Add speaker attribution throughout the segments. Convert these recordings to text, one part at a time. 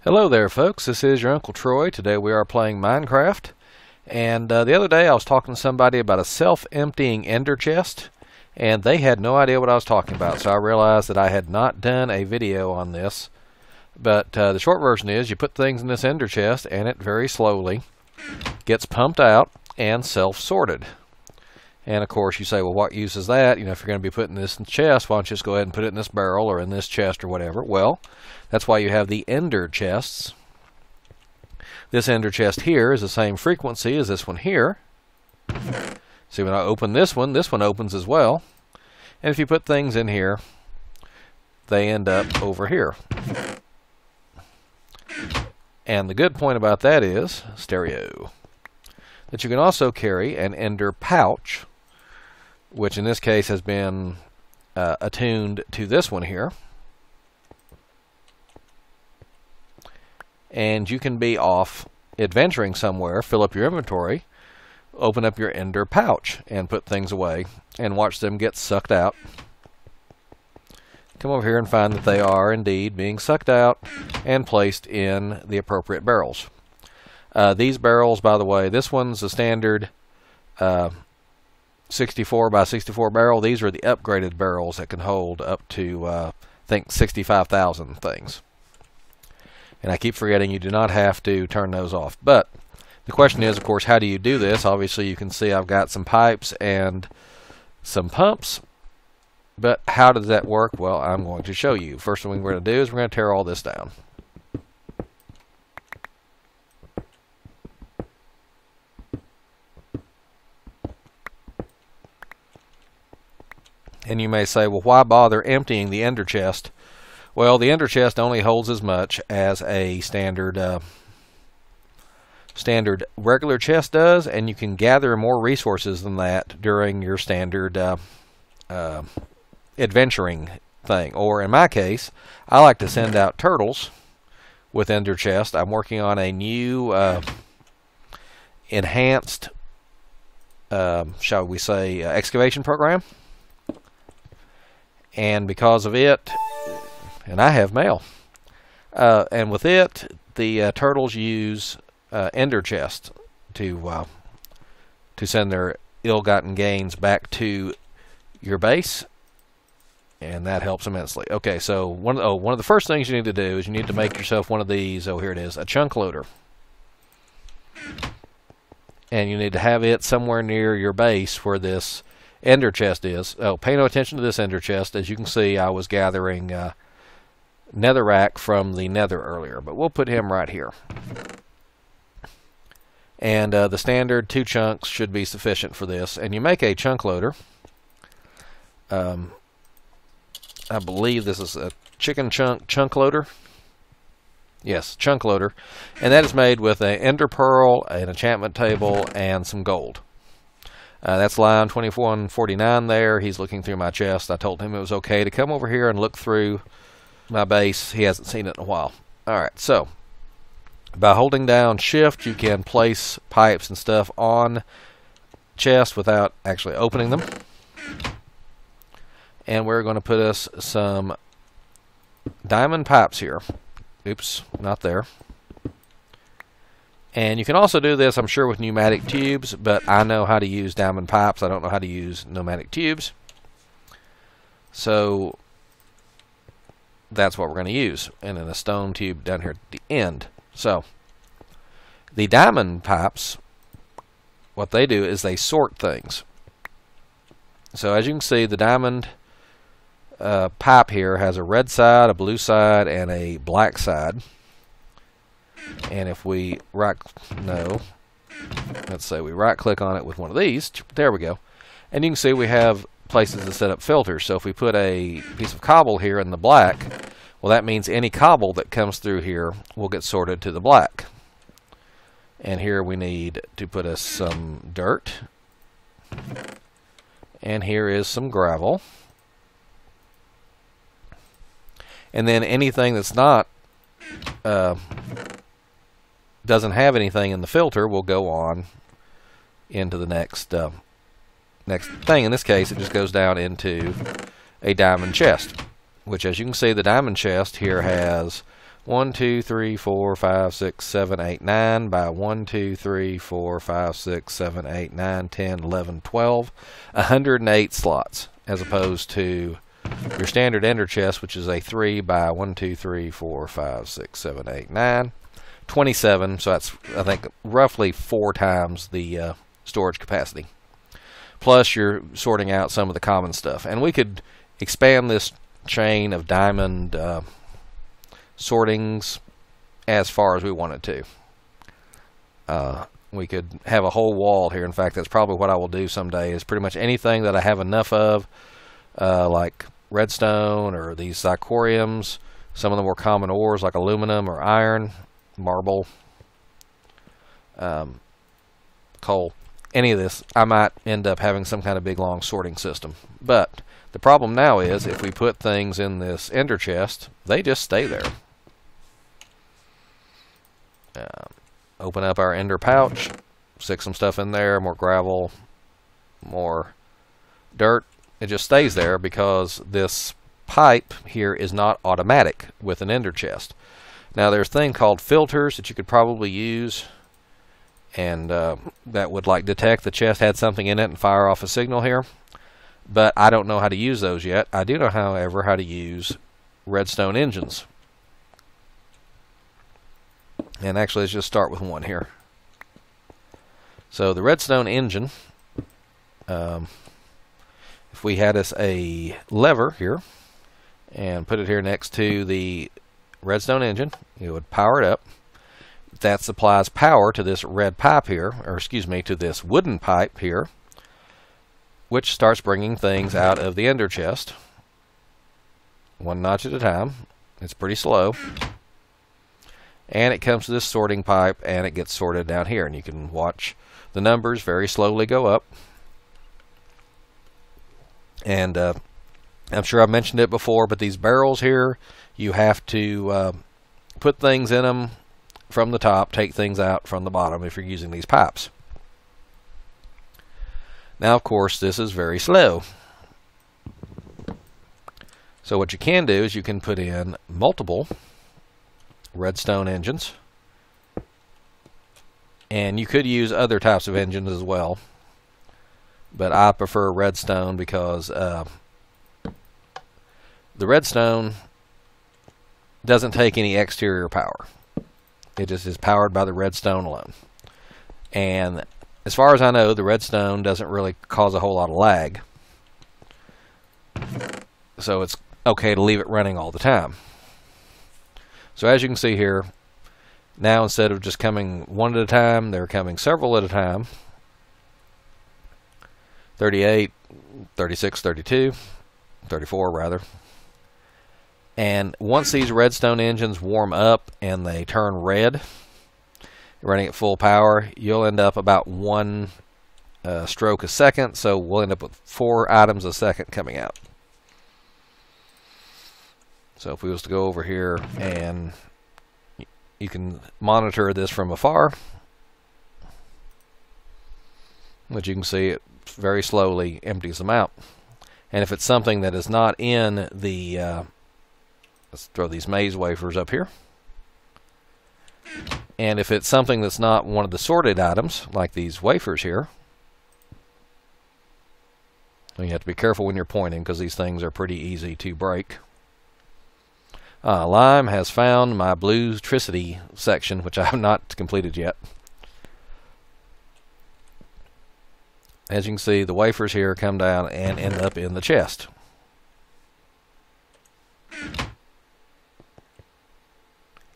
Speaker 1: Hello there folks, this is your Uncle Troy. Today we are playing Minecraft, and the other day I was talking to somebody about a self-emptying ender chest, and they had no idea what I was talking about, so I realized that I had not done a video on this. But the short version is you put things in this ender chest and it very slowly gets pumped out and self-sorted. And of course you say, well, what use is that? You know, if you're going to be putting this in the chest, why don't you just go ahead and put it in this barrel or in this chest or whatever? Well, that's why you have the ender chests. This ender chest here is the same frequency as this one here. See, when I open this one opens as well. And if you put things in here, they end up over here. And the good point about that is, stereo, that you can also carry an ender pouch, which in this case has been attuned to this one here. And you can be off adventuring somewhere, fill up your inventory, open up your ender pouch, and put things away, and watch them get sucked out. Come over here and find that they are indeed being sucked out and placed in the appropriate barrels. These barrels, by the way, this one's a standard 64 by 64 barrel. These are the upgraded barrels that can hold up to, I think, 65,000 things. And I keep forgetting you do not have to turn those off. But the question is, of course, how do you do this? Obviously, you can see I've got some pipes and some pumps. But how does that work? Well, I'm going to show you. First thing we're going to do is we're going to tear all this down. And you may say, well, why bother emptying the ender chest? Well, the ender chest only holds as much as a standard regular chest does, and you can gather more resources than that during your standard adventuring thing. Or in my case, I like to send out turtles with ender chest. I'm working on a new enhanced, shall we say, excavation program. And because of it, and I have mail, and with it, the turtles use ender chests to send their ill-gotten gains back to your base, and that helps immensely. Okay, so one of the first things you need to do is you need to make yourself one of these. Oh, here it is, a chunk loader, and you need to have it somewhere near your base where this ender chest is. Oh, pay no attention to this ender chest. As you can see, I was gathering netherrack from the nether earlier, but we'll put him right here. And the standard 2 chunks should be sufficient for this. And you make a chunk loader. I believe this is a chicken chunk loader. Yes, chunk loader. And that is made with an ender pearl, an enchantment table, and some gold. That's line 2149 there. He's looking through my chest. I told him it was okay to come over here and look through my base. He hasn't seen it in a while. Alright, so by holding down shift, you can place pipes and stuff on chest without actually opening them. And we're going to put us some diamond pipes here. Oops, not there. And you can also do this, I'm sure, with pneumatic tubes, but I know how to use diamond pipes. I don't know how to use pneumatic tubes. So that's what we're going to use. And then a stone tube down here at the end. So the diamond pipes, what they do is they sort things. So as you can see, the diamond pipe here has a red side, a blue side, and a black side. And if we let's say we right click on it with one of these, there we go. And you can see we have places to set up filters. So if we put a piece of cobble here in the black, well, that means any cobble that comes through here will get sorted to the black. And here we need to put us some dirt. And here is some gravel. And then anything that's not doesn't have anything in the filter will go on into the next thing. In this case, it just goes down into a diamond chest, which, as you can see, the diamond chest here has 1, 2, 3, 4, 5, 6, 7, 8, 9 by 1, 2, 3, 4, 5, 6, 7, 8, 9, 10, 11, 12. 108 slots, as opposed to your standard ender chest, which is a 3 by 1, 2, 3, 4, 5, 6, 7, 8, 9. 27, so that's, I think, roughly 4 times the storage capacity. Plus, you're sorting out some of the common stuff. And we could expand this chain of diamond sortings as far as we wanted to. We could have a whole wall here. In fact, that's probably what I will do someday, is pretty much anything that I have enough of, like redstone or these zirconiums, some of the more common ores like aluminum or iron, marble, coal, any of this, I might end up having some kind of big long sorting system. But the problem now is, if we put things in this ender chest, they just stay there. Open up our ender pouch, stick some stuff in there, more gravel, more dirt. It just stays there because this pipe here is not automatic with an ender chest. Now, there's a thing called filters that you could probably use, and that would like detect the chest had something in it and fire off a signal here. But I don't know how to use those yet. I do know, however, how to use redstone engines. And actually, let's just start with one here. So the redstone engine, if we had us a lever here and put it here next to the redstone engine, it would power it up. That supplies power to this red pipe here, or excuse me, to this wooden pipe here, which starts bringing things out of the ender chest, one notch at a time. It's pretty slow. And it comes to this sorting pipe, and it gets sorted down here, and you can watch the numbers very slowly go up. And I'm sure I've mentioned it before, but these barrels here, you have to put things in them from the top, take things out from the bottom if you're using these pipes. Now, of course, this is very slow. So what you can do is you can put in multiple redstone engines, and you could use other types of engines as well, but I prefer redstone because the redstone doesn't take any exterior power. It just is powered by the redstone alone. And as far as I know, the redstone doesn't really cause a whole lot of lag. So it's okay to leave it running all the time. So as you can see here, now instead of just coming one at a time, they're coming several at a time. 38, 36, 32, 34 rather. And once these redstone engines warm up and they turn red, running at full power, you'll end up about 1 stroke a second. So we'll end up with 4 items a second coming out. So if we was to go over here, and you can monitor this from afar, but you can see it very slowly empties them out. And if it's something that is not in the let's throw these maze wafers up here. And if it's something that's not one of the sorted items, like these wafers here, you have to be careful when you're pointing because these things are pretty easy to break. Lime has found my bluetricity section, which I have not completed yet. As you can see, the wafers here come down and end up in the chest.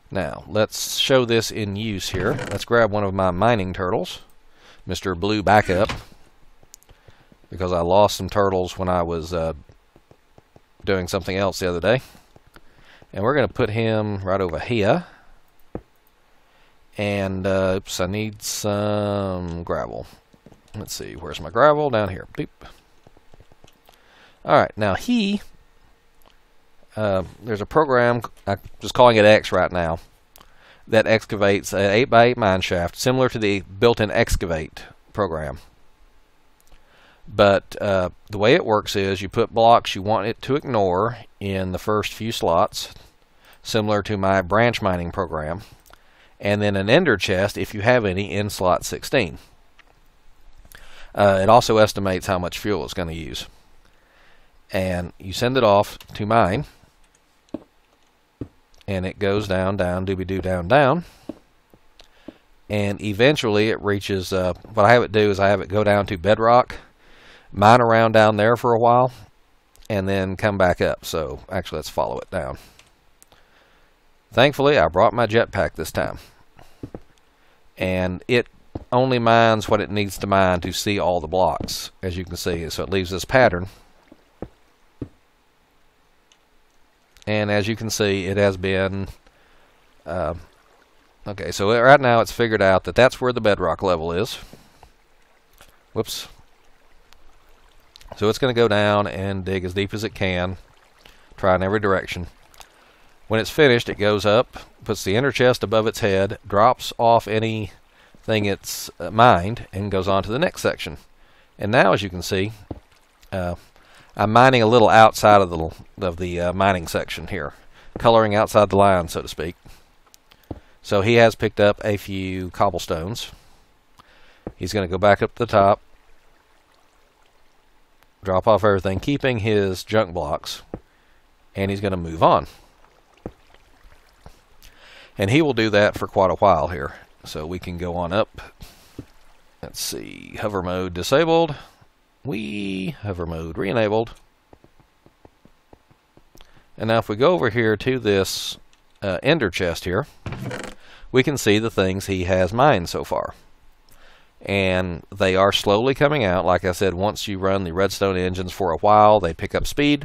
Speaker 1: Now, let's show this in use here. Let's grab one of my mining turtles, Mr. Blue Backup, because I lost some turtles when I was doing something else the other day. And we're going to put him right over here. And, oops, I need some gravel. Let's see, where's my gravel? Down here. Beep. Alright, now there's a program, I'm just calling it X right now, that excavates an 8x8 mine shaft, similar to the built-in excavate program. But the way it works is you put blocks you want it to ignore in the first few slots. similar to my branch mining program. And then an ender chest, if you have any, in slot 16. It also estimates how much fuel it's going to use. And you send it off to mine, and it goes down, down, doobie-doo, down, down. And eventually it reaches, what I have it do is I have it go down to bedrock, mine around down there for a while, and then come back up. So actually, let's follow it down. Thankfully, I brought my jetpack this time. And it only mines what it needs to mine to see all the blocks, as you can see. So it leaves this pattern. And as you can see, it has been... okay, so right now it's figured out that that's where the bedrock level is. Whoops. So it's going to go down and dig as deep as it can, try in every direction. When it's finished, it goes up, puts the inner chest above its head, drops off anything it's mined, and goes on to the next section. And now, as you can see, I'm mining a little outside of the mining section here, coloring outside the line, so to speak. So he has picked up a few cobblestones. He's going to go back up to the top, drop off everything, keeping his junk blocks, and he's going to move on. And he will do that for quite a while here. So we can go on up. Let's see, hover mode disabled. Hover mode re-enabled. And now if we go over here to this ender chest here, we can see the things he has mined so far. And they are slowly coming out. Like I said, once you run the redstone engines for a while, they pick up speed.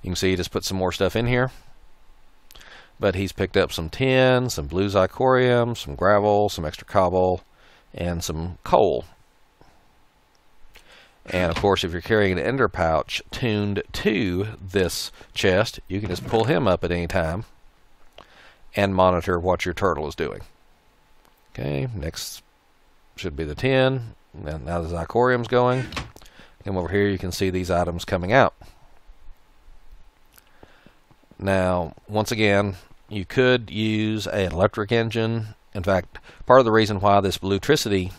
Speaker 1: You can see he just put some more stuff in here. But he's picked up some tin, some blue zirconium, some gravel, some extra cobble, and some coal. And of course, if you're carrying an ender pouch tuned to this chest, you can just pull him up at any time and monitor what your turtle is doing. Okay, next should be the tin. And now the zirconium's going. And over here you can see these items coming out. Now, once again, you could use an electric engine. In fact, part of the reason why this bluetricity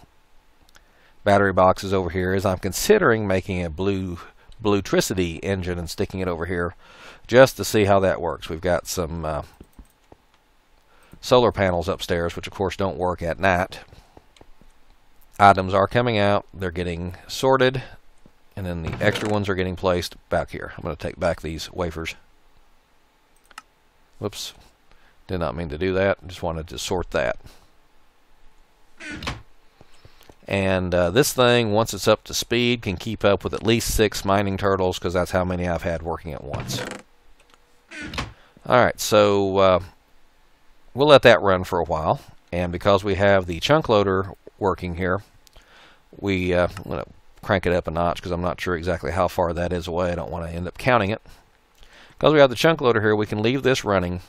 Speaker 1: battery box is over here is I'm considering making a bluetricity engine and sticking it over here just to see how that works. We've got some solar panels upstairs, which of course don't work at night. Items are coming out, they're getting sorted, and then the extra ones are getting placed back here. I'm going to take back these wafers. Whoops, did not mean to do that, just wanted to sort that. And this thing, once it's up to speed, can keep up with at least 6 mining turtles, because that's how many I've had working at once. Alright, so we'll let that run for a while. And because we have the chunk loader working here, I'm going to crank it up a notch because I'm not sure exactly how far that is away. I don't want to end up counting it. Because we have the chunk loader here, we can leave this running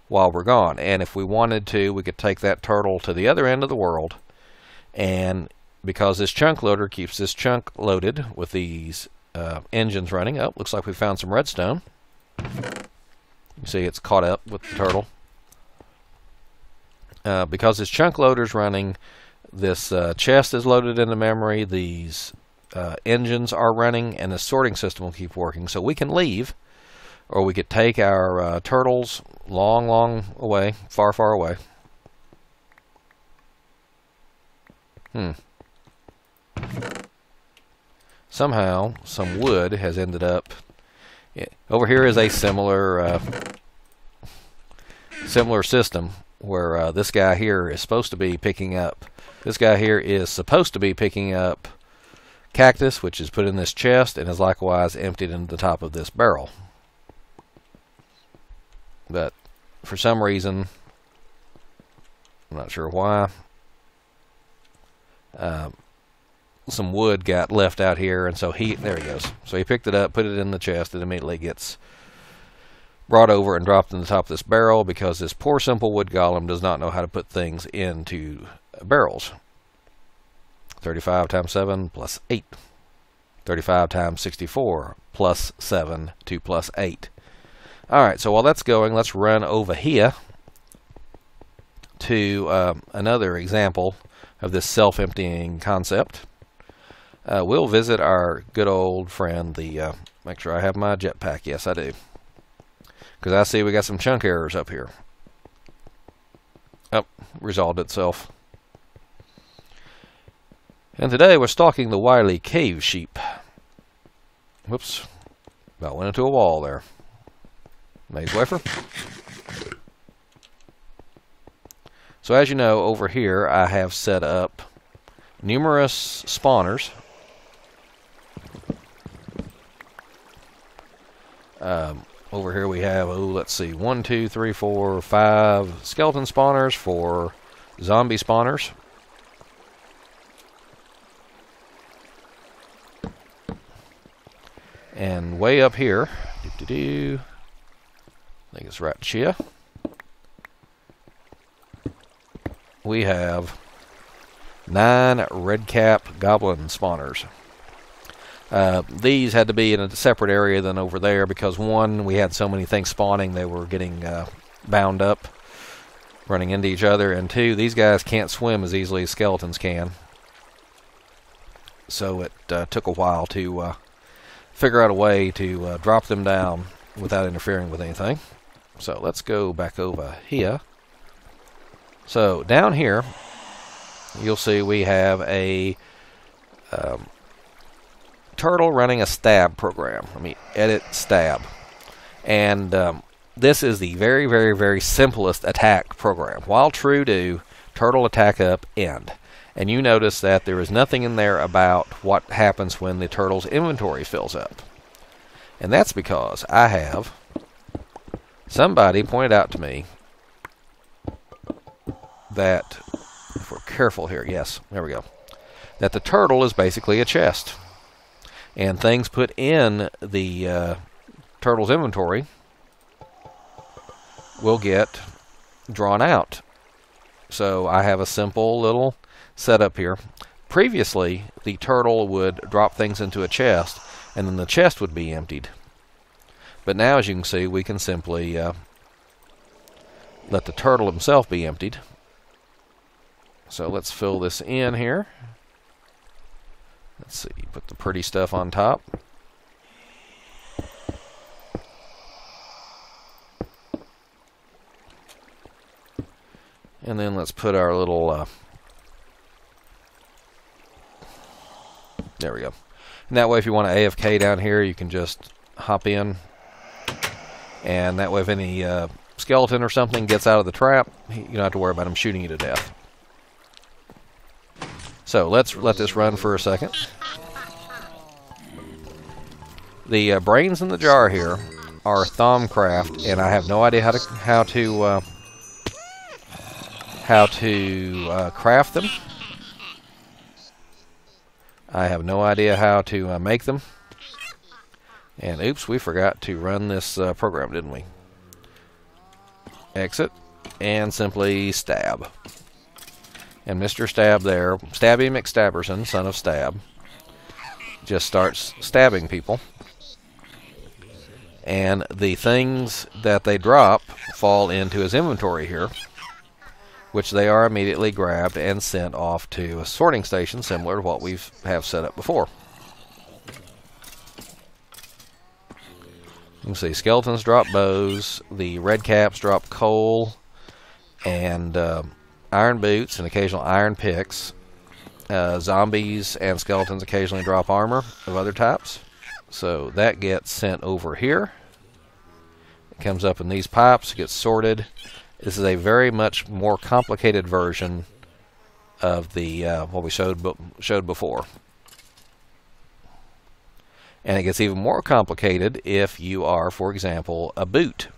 Speaker 1: while we're gone. And if we wanted to, we could take that turtle to the other end of the world. And because this chunk loader keeps this chunk loaded with these engines running. Oh, looks like we found some redstone. You see it's caught up with the turtle. Because this chunk loader's running, this chest is loaded into memory, these engines are running, and the sorting system will keep working. So we can leave, or we could take our turtles long, long away, far, far away. Somehow, some wood has ended up... over here is a similar system where this guy here is supposed to be picking up... This guy here is supposed to be picking up cactus, which is put in this chest and is likewise emptied into the top of this barrel. But for some reason, I'm not sure why, some wood got left out here, and so there he goes. So he picked it up, put it in the chest, it immediately gets brought over and dropped in the top of this barrel because this poor simple wood golem does not know how to put things into barrels. 35 times 7 plus 8. 35 times 64 plus 7 to plus 8. Alright, so while that's going, let's run over here to another example of this self-emptying concept. We'll visit our good old friend, the make sure I have my jetpack. Yes, I do. Because I see we got some chunk errors up here. Oh, resolved itself. And today we're stalking the wily cave sheep. Whoops. About went into a wall there. Maze wafer. So as you know, over here I have set up numerous spawners. Over here we have, let's see, 1, 2, 3, 4, 5 skeleton spawners, 4 zombie spawners. And way up here, I think it's right here, we have 9 redcap goblin spawners. These had to be in a separate area than over there because, one, we had so many things spawning they were getting bound up, running into each other, and 2, these guys can't swim as easily as skeletons can. So it took a while to figure out a way to drop them down without interfering with anything. So let's go back over here. So down here, you'll see we have a turtle running a stab program. Let me edit stab. And this is the very, very, very simplest attack program. While true to turtle attack up end. And you notice that there is nothing in there about what happens when the turtle's inventory fills up. And that's because I have somebody pointed out to me that, if we're careful here, yes, there we go, that the turtle is basically a chest. And things put in the turtle's inventory will get drawn out. So I have a simple little setup here. Previously, the turtle would drop things into a chest, and then the chest would be emptied. But now, as you can see, we can simply let the turtle himself be emptied. So let's fill this in here. Let's see, put the pretty stuff on top. And then let's put our little, there we go. And that way, if you want to AFK down here, you can just hop in. And that way, if any skeleton or something gets out of the trap, you don't have to worry about him shooting you to death. So let's let this run for a second. The brains in the jar here are Thaumcraft, and I have no idea how to craft them. I have no idea how to make them. And oops, we forgot to run this program, didn't we? Exit and simply stab. And Mr. Stab there, Stabby McStabberson, son of Stab, just starts stabbing people. And the things that they drop fall into his inventory here, which they are immediately grabbed and sent off to a sorting station similar to what we have set up before. You can see skeletons drop bows, the red caps drop coal, and iron boots and occasional iron picks. Zombies and skeletons occasionally drop armor of other types. So that gets sent over here. It comes up in these pipes, gets sorted. This is a very much more complicated version of the what we showed before. And it gets even more complicated if you are, for example, a boot.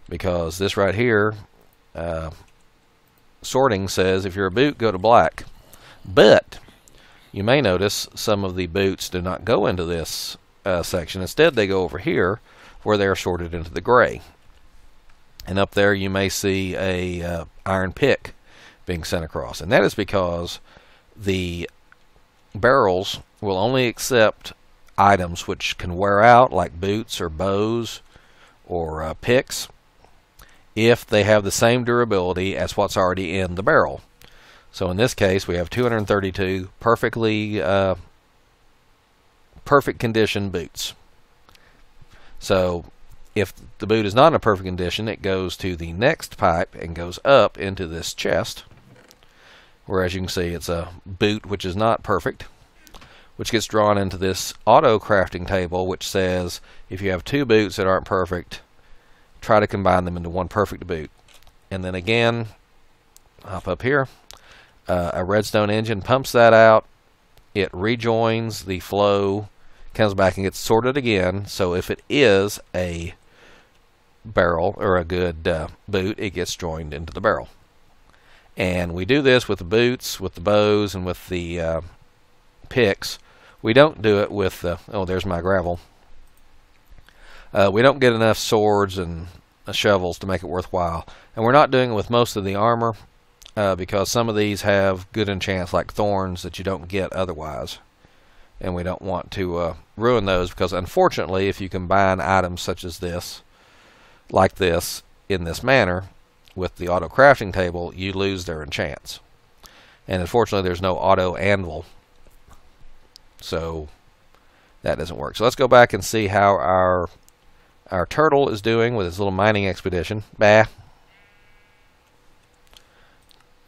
Speaker 1: Because this right here, sorting says if you're a boot, go to black. But you may notice some of the boots do not go into this section. Instead, they go over here where they are sorted into the gray. And up there you may see a iron pick being sent across. And that is because the barrels will only accept items which can wear out, like boots or bows or picks if they have the same durability as what's already in the barrel. So in this case, we have 232 perfectly perfect condition boots. So if the boot is not in a perfect condition, it goes to the next pipe and goes up into this chest, where, as you can see, it's a boot which is not perfect, which gets drawn into this auto crafting table, which says if you have two boots that aren't perfect, try to combine them into one perfect boot. And then again, hop up here, a redstone engine pumps that out, it rejoins the flow, comes back and gets sorted again. So if it is a barrel or a good boot, it gets joined into the barrel. And we do this with the boots, with the bows, and with the picks. We don't do it with the, oh, there's my gravel. We don't get enough swords and shovels to make it worthwhile. And we're not doing it with most of the armor because some of these have good enchants like thorns that you don't get otherwise. And we don't want to ruin those, because unfortunately, if you combine items such as this, like this, in this manner, with the auto crafting table, you lose their enchants. And unfortunately, there's no auto anvil, so that doesn't work. So let's go back and see how our turtle is doing with his little mining expedition. Bah.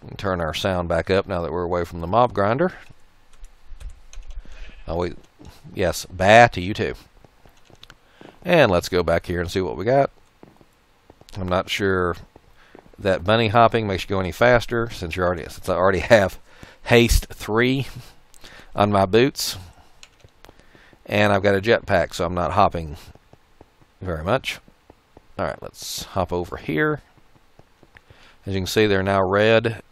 Speaker 1: We can turn our sound back up now that we're away from the mob grinder. Oh, yes, bah to you too. And let's go back here and see what we got. I'm not sure that bunny hopping makes you go any faster, since I already have haste 3 on my boots, and I've got a jetpack, so I'm not hopping very much. All right, let's hop over here. As you can see, they're now red,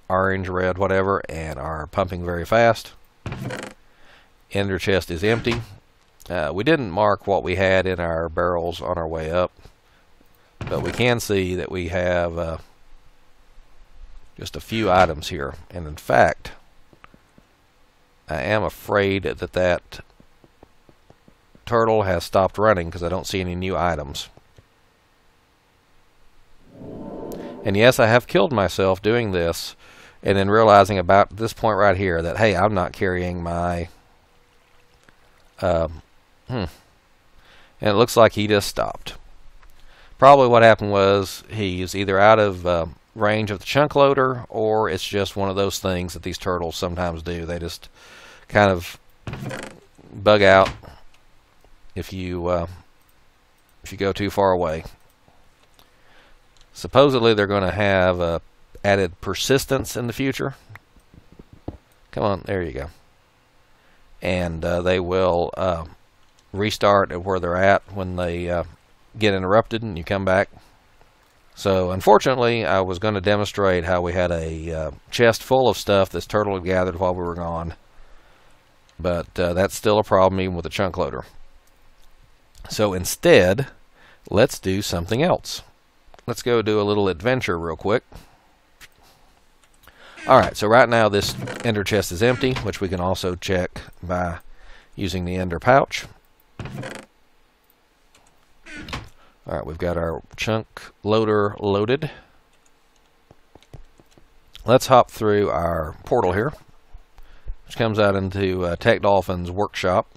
Speaker 1: orange, red, whatever, and are pumping very fast. Ender chest is empty. We didn't mark what we had in our barrels on our way up, but we can see that we have just a few items here. And in fact, I am afraid that that turtle has stopped running because I don't see any new items. And yes, I have killed myself doing this, and then realizing about this point right here that, hey, I'm not carrying my and it looks like he just stopped. Probably what happened was he's either out of range of the chunk loader, or it's just one of those things that these turtles sometimes do. They just kind of bug out if you go too far away. Supposedly they're going to have added persistence in the future. Come on, there you go. And they will restart at where they're at when they get interrupted and you come back. So unfortunately, I was going to demonstrate how we had a chest full of stuff this turtle had gathered while we were gone, but that's still a problem even with a chunk loader. So instead, let's do something else. Let's go do a little adventure real quick. Alright, so right now this ender chest is empty, which we can also check by using the ender pouch. Alright, we've got our chunk loader loaded. Let's hop through our portal here, which comes out into Tech Dolphin's workshop.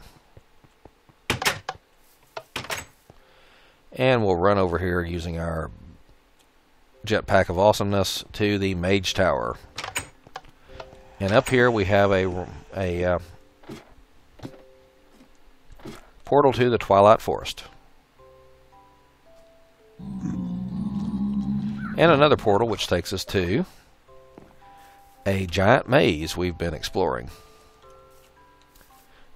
Speaker 1: And we'll run over here using our jetpack of awesomeness to the Mage Tower. And up here we have a portal to the Twilight Forest. And another portal which takes us to a giant maze we've been exploring.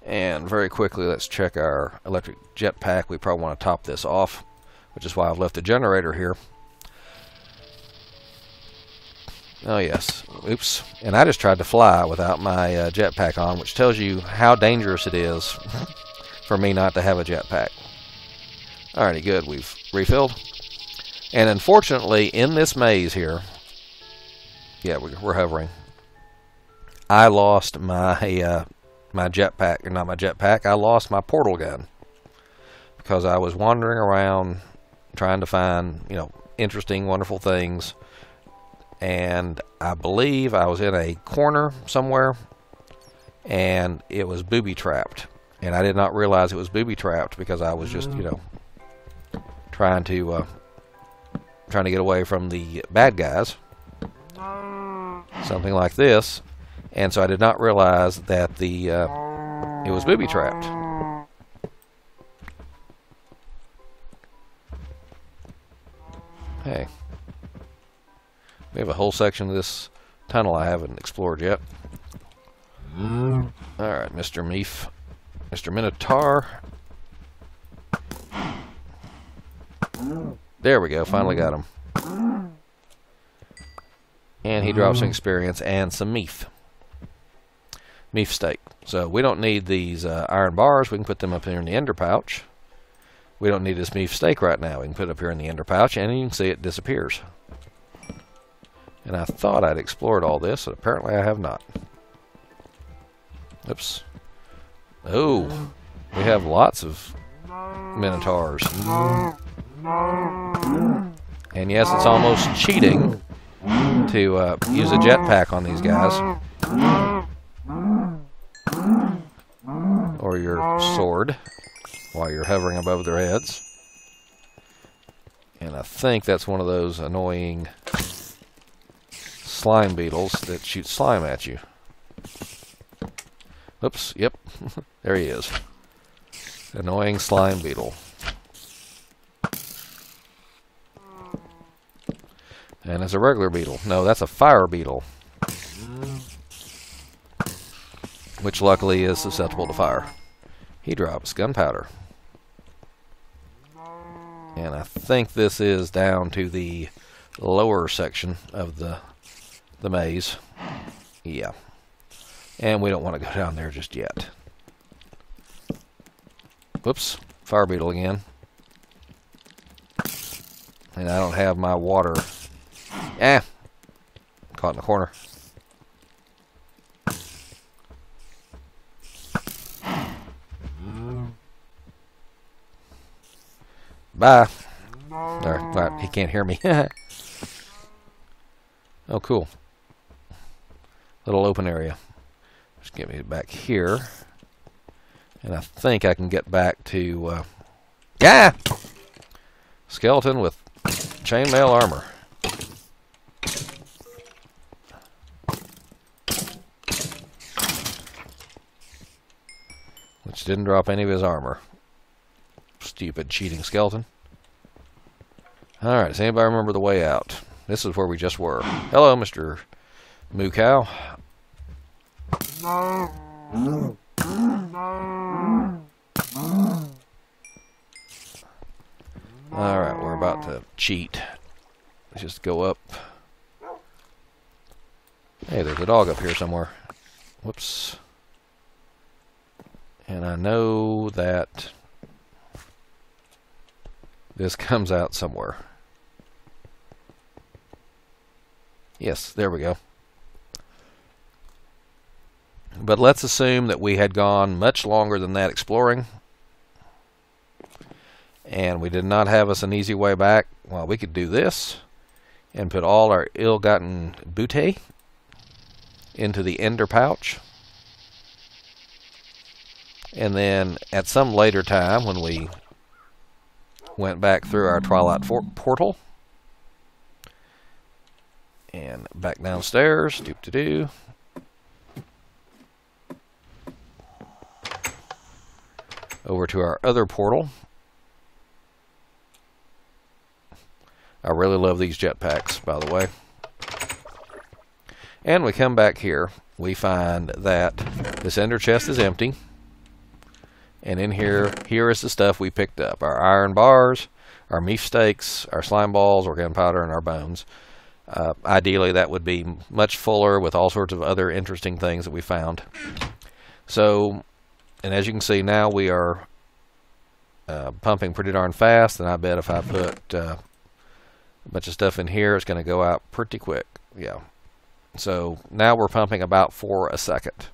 Speaker 1: And very quickly, let's check our electric jetpack. We probably want to top this off, which is why I've left the generator here. Oh yes, oops. And I just tried to fly without my jetpack on, which tells you how dangerous it is for me not to have a jetpack. Alrighty, good, we've refilled. And unfortunately, in this maze here, yeah, we're hovering, I lost my my jetpack, or not my jetpack, I lost my portal gun. Because I was wandering around trying to find, you know, interesting, wonderful things. And I believe I was in a corner somewhere, and it was booby trapped. And I did not realize it was booby trapped because I was just, you know, trying to get away from the bad guys. Something like this. And so I did not realize that it was booby trapped. Hey. We have a whole section of this tunnel I haven't explored yet. Alright, Mr. Meef. Mr. Minotaur. There we go, finally got him. And he drops some experience and some meef. Meef steak. So we don't need these iron bars. We can put them up here in the ender pouch. We don't need this meef steak right now. We can put it up here in the ender pouch, and you can see it disappears. And I thought I'd explored all this, but apparently I have not. Oops. Oh, we have lots of minotaurs. And yes, it's almost cheating to use a jetpack on these guys. Or your sword while you're hovering above their heads. And I think that's one of those annoying slime beetles that shoot slime at you. Oops, yep, there he is. Annoying slime beetle. And it's a regular beetle. No, that's a fire beetle. Which luckily is susceptible to fire. He drops gunpowder. And I think this is down to the lower section of the maze. Yeah. And we don't want to go down there just yet. Whoops. Fire beetle again. And I don't have my water. Caught in the corner. Bye. Alright, he can't hear me. Oh, cool. Little open area. Just get me back here. And I think I can get back to... Skeleton with chainmail armor. Which didn't drop any of his armor. Stupid cheating skeleton. Alright, does anybody remember the way out? This is where we just were. Hello, Mr. Moo Cow. Alright, we're about to cheat. Let's just go up. Hey, there's a dog up here somewhere. Whoops. And I know that this comes out somewhere. Yes, there we go. But let's assume that we had gone much longer than that exploring. And we did not have us an easy way back. Well, we could do this and put all our ill-gotten booty into the ender pouch. And then at some later time when we went back through our Twilight portal and back downstairs, doop-de-doo. Over to our other portal. I really love these jetpacks, by the way. And we come back here. We find that this ender chest is empty. And in here is the stuff we picked up. Our iron bars, our meat steaks, our slime balls, or gunpowder, and our bones. Ideally, that would be much fuller with all sorts of other interesting things that we found. So, and as you can see now, we are pumping pretty darn fast. And I bet if I put a bunch of stuff in here, it's going to go out pretty quick. Yeah. So now we're pumping about 4 a second.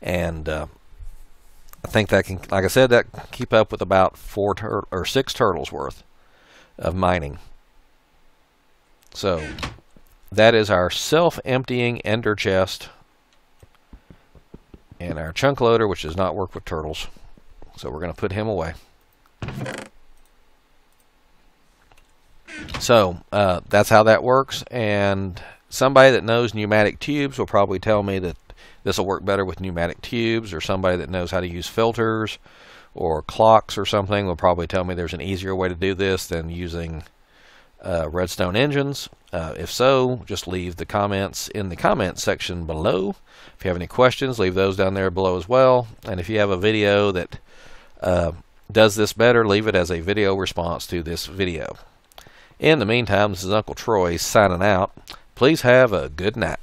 Speaker 1: And I I think that can, like I said, that can keep up with about 6 turtles worth of mining. So that is our self-emptying ender chest and our chunk loader, which does not work with turtles. So we're going to put him away. So that's how that works. And somebody that knows pneumatic tubes will probably tell me that this will work better with pneumatic tubes, or somebody that knows how to use filters or clocks or something will probably tell me there's an easier way to do this than using redstone engines. If so, just leave the comments in the comments section below. If you have any questions, leave those down there below as well. And if you have a video that does this better, leave it as a video response to this video. In the meantime, this is Uncle Troy signing out. Please have a good night.